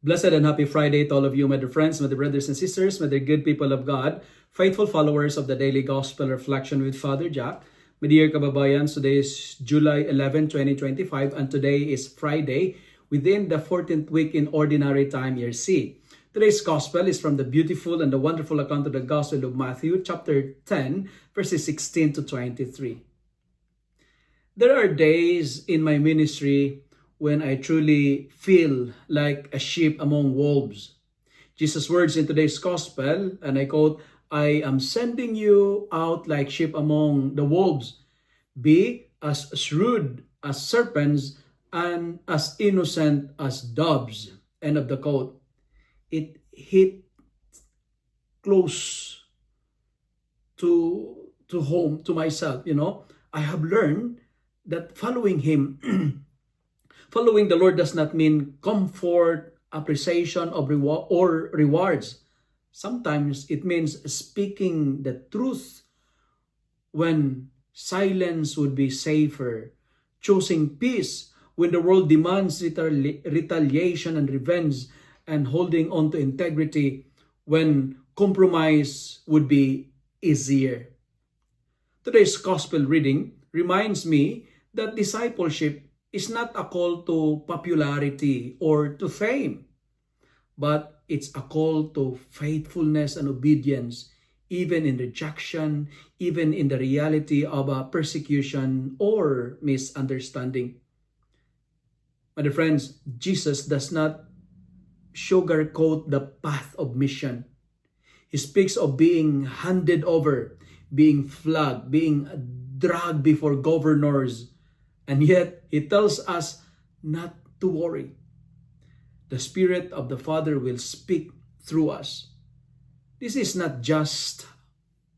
Blessed and happy Friday to all of you, my dear friends, my dear brothers and sisters, my dear good people of God, faithful followers of the Daily Gospel Reflection with Father Jack. My dear kababayan, today is July 11, 2025, and today is Friday within the 14th week in Ordinary Time, Year C. Today's Gospel is from the beautiful and the wonderful account of the Gospel of Matthew, chapter 10, verses 16 to 23. There are days in my ministry when I truly feel like a sheep among wolves. Jesus' words in today's gospel, and I quote, I am sending you out like sheep among the wolves. Be as shrewd as serpents and as innocent as doves. End of the quote. It hit close to home, to myself, I have learned that following him, following the Lord does not mean comfort, appreciation of or rewards. Sometimes it means speaking the truth when silence would be safer, choosing peace when the world demands retaliation and revenge, and holding on to integrity when compromise would be easier. Today's gospel reading reminds me that discipleship is not a call to popularity or to fame, but it's a call to faithfulness and obedience, even in rejection, even in the reality of a persecution or misunderstanding. My dear friends, Jesus does not sugarcoat the path of mission. He speaks of being handed over, being flogged, being dragged before governors, and yet he tells us not to worry. The Spirit of the Father will speak through us. This is not just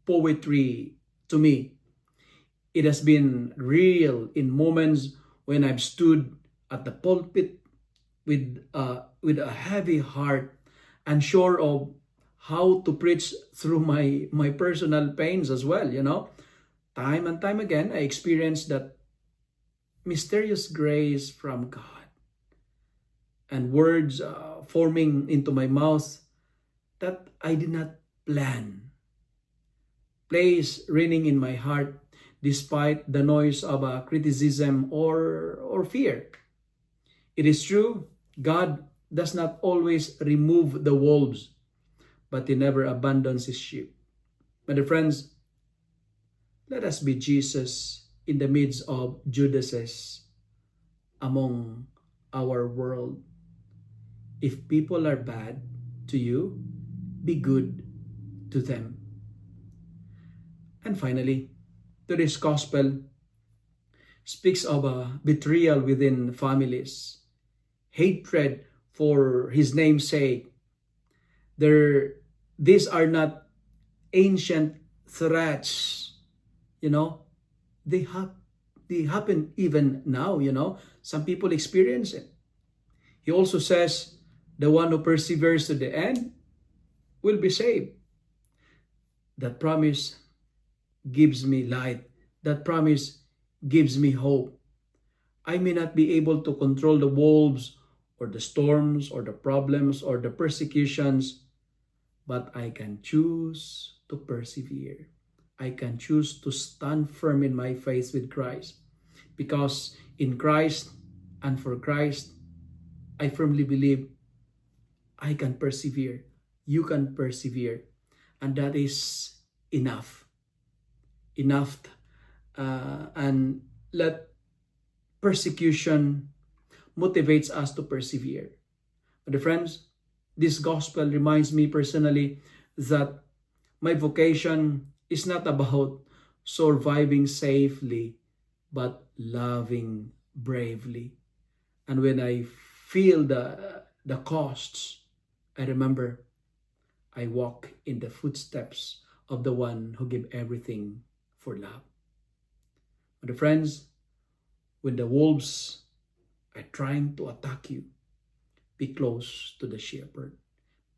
poetry to me. It has been real in moments when I've stood at the pulpit with a heavy heart, unsure of how to preach through my personal pains as well, Time and time again, I experienced that mysterious grace from God and words forming into my mouth that I did not plan. Place raining in my heart despite the noise of criticism or fear. It is true, God does not always remove the wolves, but he never abandons his sheep. My dear friends, let us be Jesus in the midst of Judases among our world. If people are bad to you, be good to them. And finally, today's gospel speaks of a betrayal within families, hatred for his name's sake. These are not ancient threats, they happen even now, Some people experience it. He also says, the one who perseveres to the end will be saved. That promise gives me light. That promise gives me hope. I may not be able to control the wolves or the storms or the problems or the persecutions, but I can choose to persevere. I can choose to stand firm in my faith with Christ, because in Christ and for Christ, I firmly believe I can persevere. You can persevere. And that is enough. Enough. And let persecution motivates us to persevere. But friends, this gospel reminds me personally that my vocation is not about surviving safely, but loving bravely. And when I feel the costs, I remember I walk in the footsteps of the one who gave everything for love. But friends, when the wolves are trying to attack you, be close to the shepherd.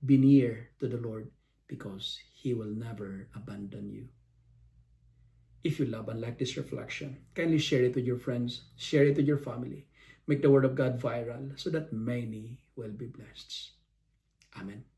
Be near to the Lord, because he will never abandon you. If you love and like this reflection, kindly share it with your friends, share it with your family. Make the word of God viral so that many will be blessed. Amen.